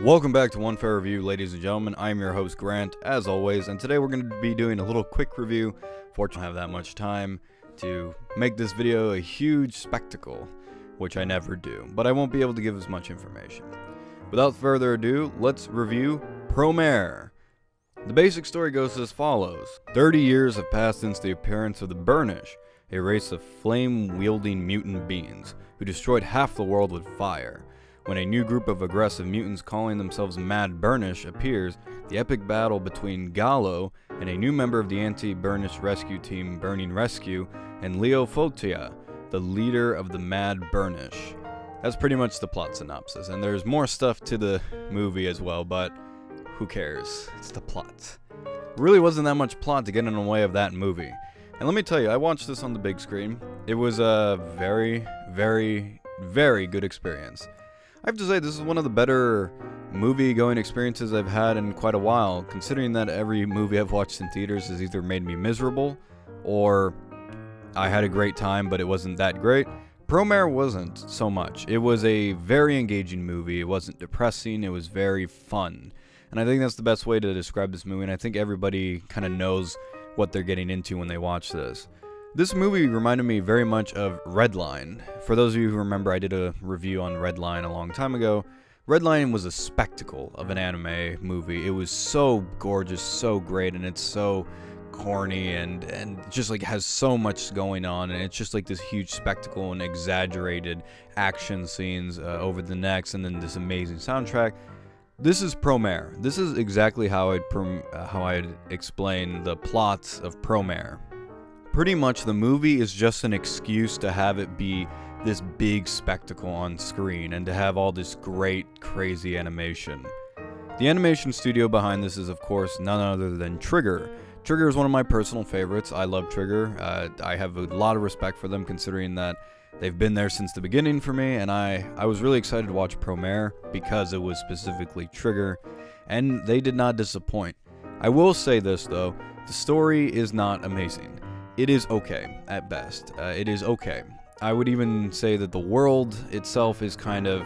Welcome back to One Fair Review, ladies and gentlemen. I'm your host, Grant, as always, and today we're going to be doing a little quick review. Fortunately, I don't have that much time to make this video a huge spectacle, which I never do, but I won't be able to give as much information. Without further ado, let's review Promare. The basic story goes as follows. 30 years have passed since the appearance of the Burnish, a race of flame-wielding mutant beings who destroyed half the world with fire. When a new group of aggressive mutants calling themselves Mad Burnish appears, the epic battle between Gallo and a new member of the anti-Burnish rescue team, Burning Rescue, and Leo Fotia, the leader of the Mad Burnish. That's pretty much the plot synopsis, and there's more stuff to the movie as well, but who cares? It's the plot. Really wasn't that much plot to get in the way of that movie. And let me tell you, I watched this on the big screen. It was a very, very, very good experience. I have to say, this is one of the better movie-going experiences I've had in quite a while, considering that every movie I've watched in theaters has either made me miserable, or I had a great time, but it wasn't that great. Promare wasn't so much. It was a very engaging movie. It wasn't depressing. It was very fun. And I think that's the best way to describe this movie, and I think everybody kind of knows what they're getting into when they watch this. This movie reminded me very much of Redline. For those of you who remember, I did a review on Redline a long time ago. Redline was a spectacle of an anime movie. It was so gorgeous, so great, and it's so corny and just like has so much going on, and it's just like this huge spectacle and exaggerated action scenes over the necks, and then this amazing soundtrack. This is Promare. This is exactly how I'd explain the plots of Promare. Pretty much the movie is just an excuse to have it be this big spectacle on screen and to have all this great, crazy animation. The animation studio behind this is, of course, none other than Trigger. Trigger is one of my personal favorites. I love Trigger. I have a lot of respect for them, considering that they've been there since the beginning for me, and I was really excited to watch Promare because it was specifically Trigger, and they did not disappoint. I will say this, though. The story is not amazing. It is okay, at best. It is okay. I would even say that the world itself is kind of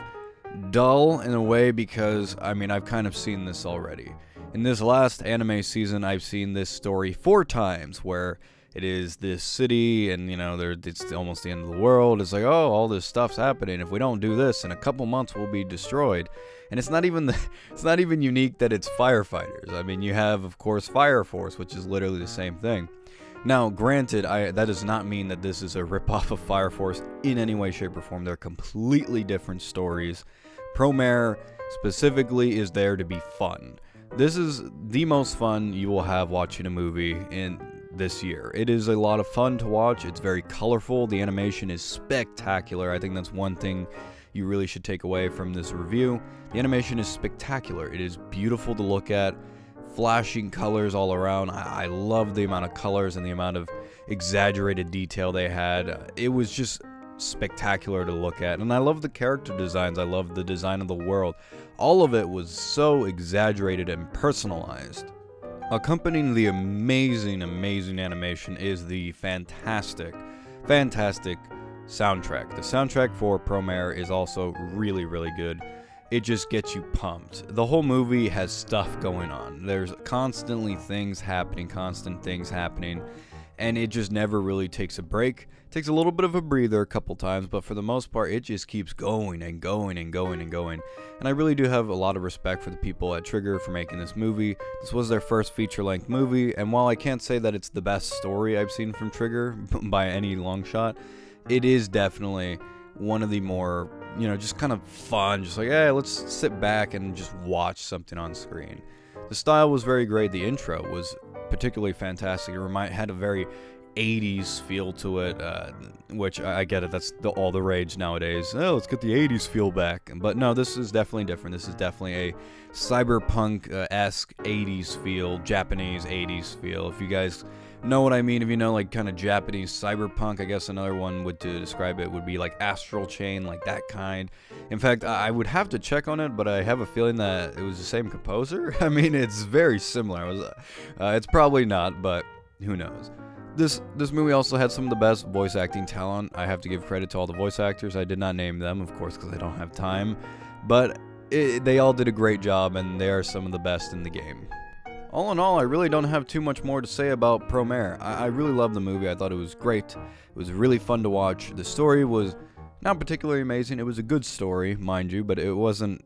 dull in a way because, I've kind of seen this already. In this last anime season, I've seen this story 4 times, where it is this city and, it's almost the end of the world. It's like, oh, all this stuff's happening. If we don't do this, in a couple months we'll be destroyed. And it's not even unique that it's firefighters. You have, of course, Fire Force, which is literally the same thing. Now, granted, that does not mean that this is a ripoff of Fire Force in any way, shape, or form. They're completely different stories. Promare specifically is there to be fun. This is the most fun you will have watching a movie in this year. It is a lot of fun to watch. It's very colorful. The animation is spectacular. I think that's one thing you really should take away from this review. The animation is spectacular. It is beautiful to look at. Flashing colors all around. I love the amount of colors and the amount of exaggerated detail they had. It was just spectacular to look at, and I love the character designs. I love the design of the world. All of it was so exaggerated and personalized. Accompanying the amazing animation is the fantastic soundtrack. The soundtrack for Promare is also really, really good. It just gets you pumped. The whole movie has stuff going on. There's constantly constant things happening, and it just never really takes a break. It takes a little bit of a breather a couple times, but for the most part, it just keeps going and going and going and going. And I really do have a lot of respect for the people at Trigger for making this movie. This was their first feature-length movie, and while I can't say that it's the best story I've seen from Trigger by any long shot, it is definitely one of the more, just kind of fun, just like, hey, let's sit back and just watch something on screen. The style was very great. The intro was particularly fantastic. It had a very 80s feel to it, which I get it. That's all the rage nowadays. Oh, let's get the 80s feel back. But no, this is definitely different. This is definitely a cyberpunk-esque 80s feel, Japanese 80s feel. If you guys know what I mean, if you know, like, kind of Japanese cyberpunk, I guess another one to describe it would be like Astral Chain, like that kind. In fact, I would have to check on it, but I have a feeling that it was the same composer. It's very similar. It's probably not, but who knows. This movie also had some of the best voice acting talent. I have to give credit to all the voice actors. I did not name them, of course, because I don't have time. But they all did a great job, and they are some of the best in the game. All in all, I really don't have too much more to say about Promare. I really loved the movie. I thought it was great. It was really fun to watch. The story was not particularly amazing. It was a good story, mind you, but it wasn't,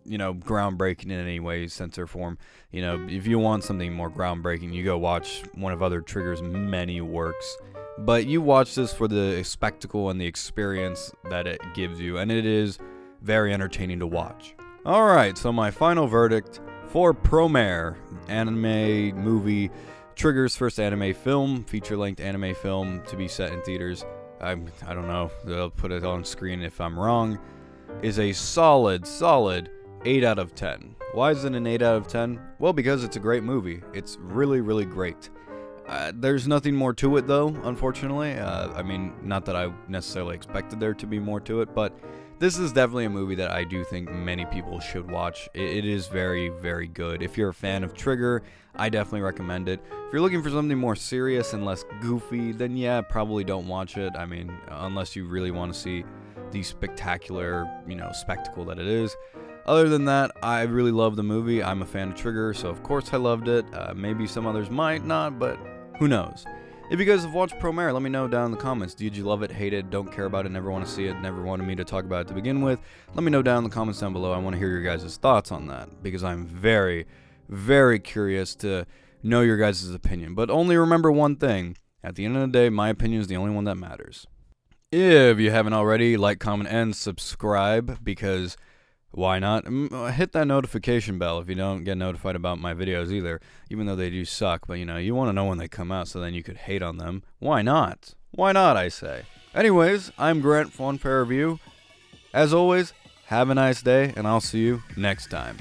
groundbreaking in any way, sense, or form. If you want something more groundbreaking, you go watch one of other Trigger's many works. But you watch this for the spectacle and the experience that it gives you, and it is very entertaining to watch. Alright, so my final verdict for Promare, anime movie, Trigger's first anime film, feature-length anime film to be set in theaters. I don't know, they'll put it on screen if I'm wrong, is a solid 8 out of 10. Why is it an 8 out of 10? Well, because it's a great movie. It's really, really great. There's nothing more to it, though, unfortunately. Not that I necessarily expected there to be more to it, but this is definitely a movie that I do think many people should watch. It is very, very good. If you're a fan of Trigger, I definitely recommend it. If you're looking for something more serious and less goofy, then yeah, probably don't watch it. Unless you really want to see the spectacular, spectacle that it is. Other than that, I really love the movie. I'm a fan of Trigger, so of course I loved it. Maybe some others might not, but who knows? If you guys have watched Promare, let me know down in the comments. Did you love it, hate it, don't care about it, never want to see it, never wanted me to talk about it to begin with? Let me know down in the comments down below. I want to hear your guys' thoughts on that, because I'm very, very curious to know your guys' opinion. But only remember one thing. At the end of the day, my opinion is the only one that matters. If you haven't already, like, comment, and subscribe, because why not? Hit that notification bell if you don't get notified about my videos either, even though they do suck, but you want to know when they come out so then you could hate on them. Why not? Why not, I say. Anyways, I'm Grant for Unfair Review. As always, have a nice day, and I'll see you next time.